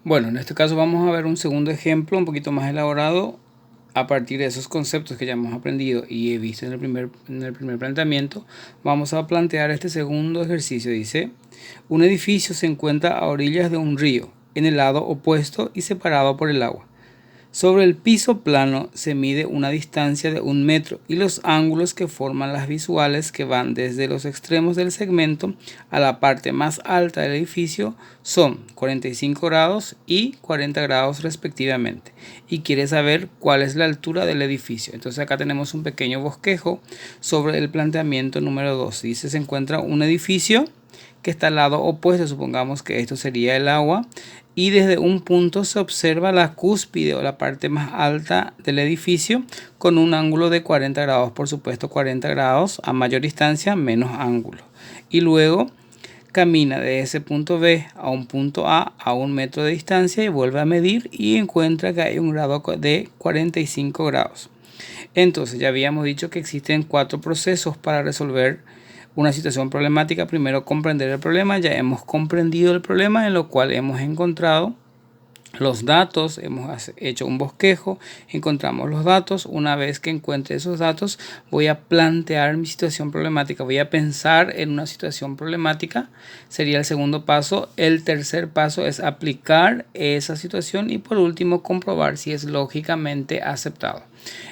Bueno, en este caso vamos a ver un segundo ejemplo un poquito más elaborado a partir de esos conceptos que ya hemos aprendido y he visto en el primer planteamiento. Vamos a plantear este segundo ejercicio. Dice, un edificio se encuentra a orillas de un río, en el lado opuesto y separado por el agua. Sobre el piso plano se mide una distancia de 1 metro y los ángulos que forman las visuales que van desde los extremos del segmento a la parte más alta del edificio son 45 grados y 40 grados respectivamente. Y quiere saber cuál es la altura del edificio. Entonces acá tenemos un pequeño bosquejo sobre el planteamiento número 2. Dice, se encuentra un edificio que está al lado opuesto, supongamos que esto sería el agua, y desde un punto se observa la cúspide o la parte más alta del edificio con un ángulo de 40 grados, por supuesto 40 grados, a mayor distancia menos ángulo. Y luego camina de ese punto B a un punto A 1 metro de distancia y vuelve a medir y encuentra que hay un grado de 45 grados. Entonces ya habíamos dicho que existen 4 procesos para resolver una situación problemática. Primero, comprender el problema. Ya hemos comprendido el problema, en lo cual hemos encontrado los datos, hemos hecho un bosquejo, encontramos los datos. Una vez que encuentre esos datos, voy a plantear mi situación problemática, voy a pensar en una situación problemática, sería el segundo paso. El tercer paso es aplicar esa situación y por último comprobar si es lógicamente aceptado.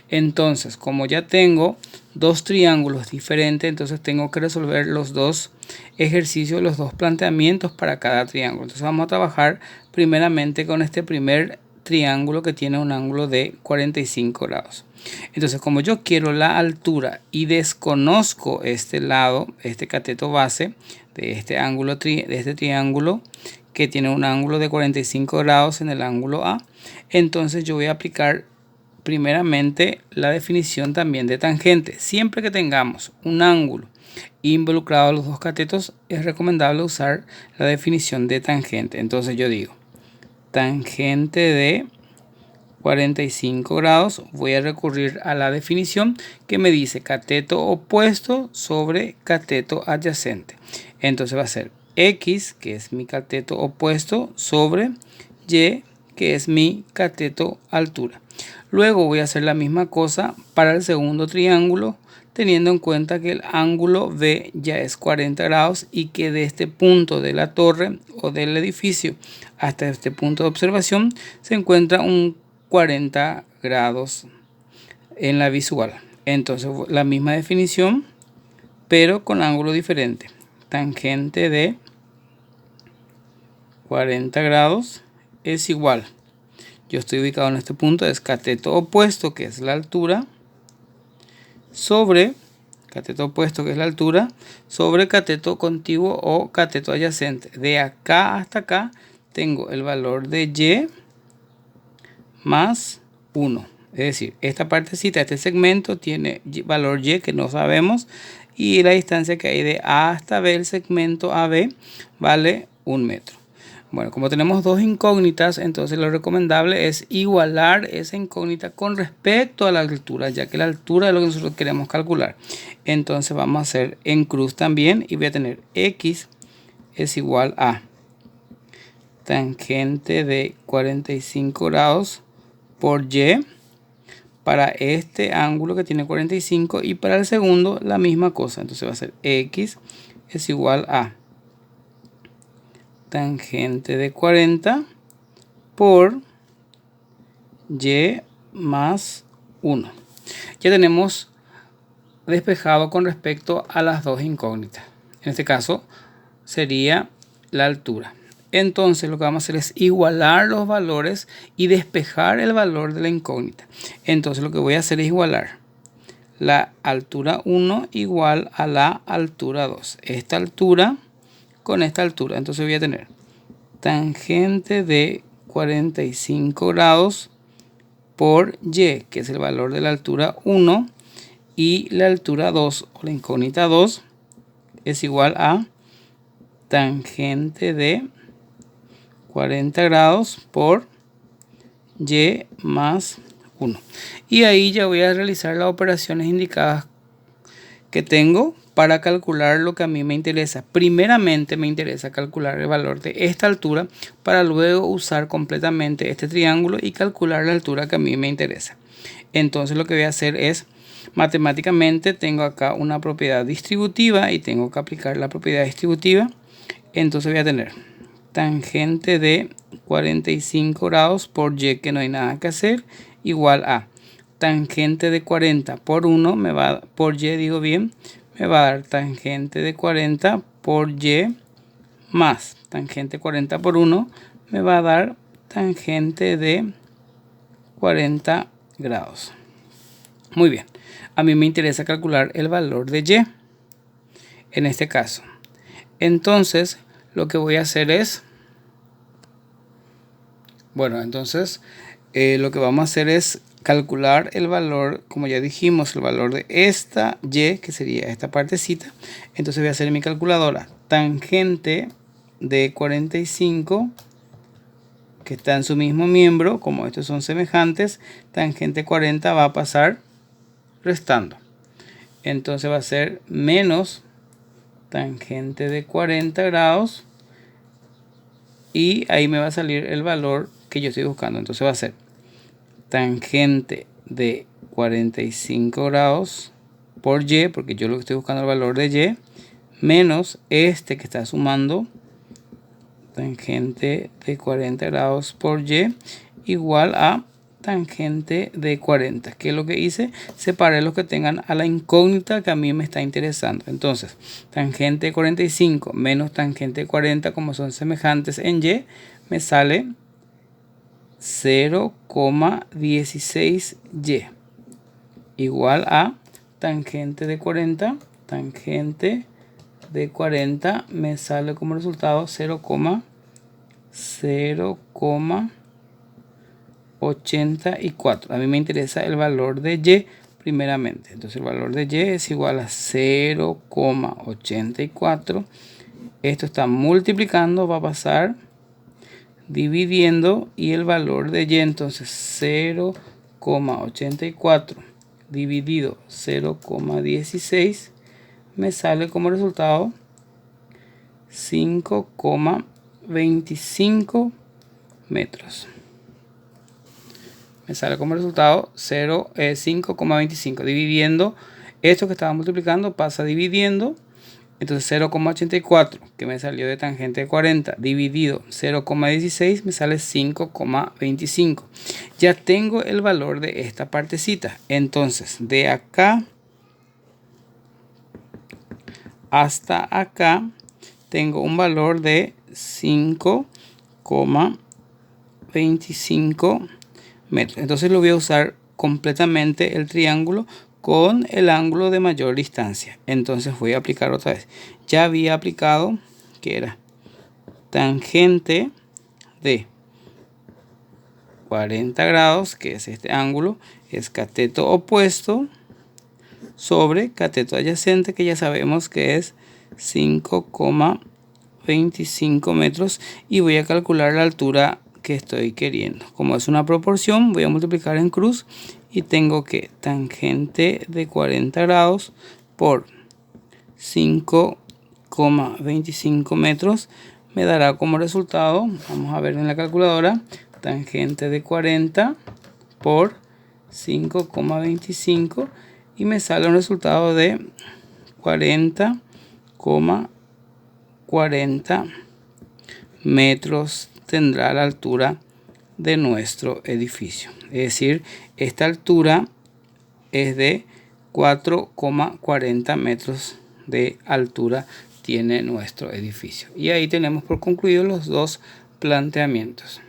Entonces, como ya tengo dos triángulos diferentes, entonces tengo que resolver los dos ejercicios, los dos planteamientos para cada triángulo. Entonces vamos a trabajar primeramente con este primer triángulo que tiene un ángulo de 45 grados. Entonces, como yo quiero la altura y desconozco este lado, este cateto base de este ángulo, de este triángulo que tiene un ángulo de 45 grados en el ángulo A, entonces yo voy a aplicar primeramente la definición también de tangente. Siempre que tengamos un ángulo involucrado a los dos catetos, es recomendable usar la definición de tangente. Entonces yo digo, tangente de 45 grados, voy a recurrir a la definición que me dice cateto opuesto sobre cateto adyacente. Entonces va a ser X, que es mi cateto opuesto, sobre Y, que es mi cateto altura. Luego voy a hacer la misma cosa para el segundo triángulo, teniendo en cuenta que el ángulo B ya es 40 grados y que de este punto de la torre o del edificio hasta este punto de observación se encuentra un 40 grados en la visual. Entonces la misma definición, pero con ángulo diferente. Tangente de 40 grados es igual. Yo estoy ubicado en este punto, es cateto opuesto, que es la altura, sobre cateto opuesto, que es la altura, sobre cateto contiguo o cateto adyacente. De acá hasta acá tengo el valor de Y más 1. Es decir, esta partecita, este segmento tiene valor Y que no sabemos y la distancia que hay de A hasta B, el segmento AB, vale 1 metro. Bueno, como tenemos dos incógnitas, entonces lo recomendable es igualar esa incógnita con respecto a la altura, ya que la altura es lo que nosotros queremos calcular. Entonces vamos a hacer en cruz también y voy a tener X es igual a tangente de 45 grados por Y para este ángulo que tiene 45 y para el segundo la misma cosa. Entonces va a ser X es igual a tangente de 40 por Y más 1. Ya tenemos despejado con respecto a las dos incógnitas. En este caso sería la altura. Entonces lo que vamos a hacer es igualar los valores y despejar el valor de la incógnita. Entonces lo que voy a hacer es igualar la altura 1 igual a la altura 2. Esta altura con esta altura. Entonces voy a tener tangente de 45 grados por Y, que es el valor de la altura 1, y la altura 2 o la incógnita 2 es igual a tangente de 40 grados por Y más 1. Y ahí ya voy a realizar las operaciones indicadas que tengo para calcular lo que a mí me interesa. Primeramente me interesa calcular el valor de esta altura para luego usar completamente este triángulo y calcular la altura que a mí me interesa. Entonces lo que voy a hacer es, matemáticamente tengo acá una propiedad distributiva y tengo que aplicar la propiedad distributiva. Entonces voy a tener tangente de 45 grados por y, que no hay nada que hacer, igual a tangente de 40 por 1 por y, digo bien, me va a dar tangente de 40 por y más tangente 40 por 1 me va a dar tangente de 40 grados. Muy bien, a mí me interesa calcular el valor de y en este caso. Entonces lo que voy a hacer es, lo que vamos a hacer es calcular el valor, como ya dijimos, el valor de esta y, que sería esta partecita. Entonces voy a hacer en mi calculadora tangente de 45, que está en su mismo miembro, como estos son semejantes, tangente 40 va a pasar restando. Entonces va a ser menos tangente de 40 grados y ahí me va a salir el valor que yo estoy buscando. Entonces va a ser tangente de 45 grados por y, porque yo lo que estoy buscando es el valor de y, menos este que está sumando, tangente de 40 grados por y, igual a tangente de 40. ¿Qué es lo que hice? Separé los que tengan a la incógnita que a mí me está interesando. Entonces, tangente de 45 menos tangente de 40, como son semejantes en y, me sale 0,16y igual a tangente de 40. Tangente de 40 me sale como resultado 0,84. A mí me interesa el valor de y primeramente. Entonces el valor de y es igual a 0,84. Esto está multiplicando, va a pasar dividiendo, y el valor de y, entonces 0,84 dividido 0,16 me sale como resultado 5,25 metros. Me sale como resultado 5,25. Dividiendo esto que estaba multiplicando, pasa dividiendo. Entonces 0,84 que me salió de tangente de 40 dividido 0,16 me sale 5,25. Ya tengo el valor de esta partecita. Entonces de acá hasta acá tengo un valor de 5,25 metros. Entonces lo voy a usar completamente el triángulo con el ángulo de mayor distancia. Entonces voy a aplicar otra vez. Ya había aplicado, que era tangente de 40 grados, que es este ángulo, es cateto opuesto sobre cateto adyacente, que ya sabemos que es 5,25 metros, y voy a calcular la altura que estoy queriendo. Como es una proporción, voy a multiplicar en cruz y tengo que tangente de 40 grados por 5,25 metros me dará como resultado, vamos a ver en la calculadora, tangente de 40 por 5,25 y me sale un resultado de 40,40 metros tendrá la altura de nuestro edificio. Es decir, esta altura es de 4,40 metros de altura tiene nuestro edificio. Y ahí tenemos por concluido los dos planteamientos.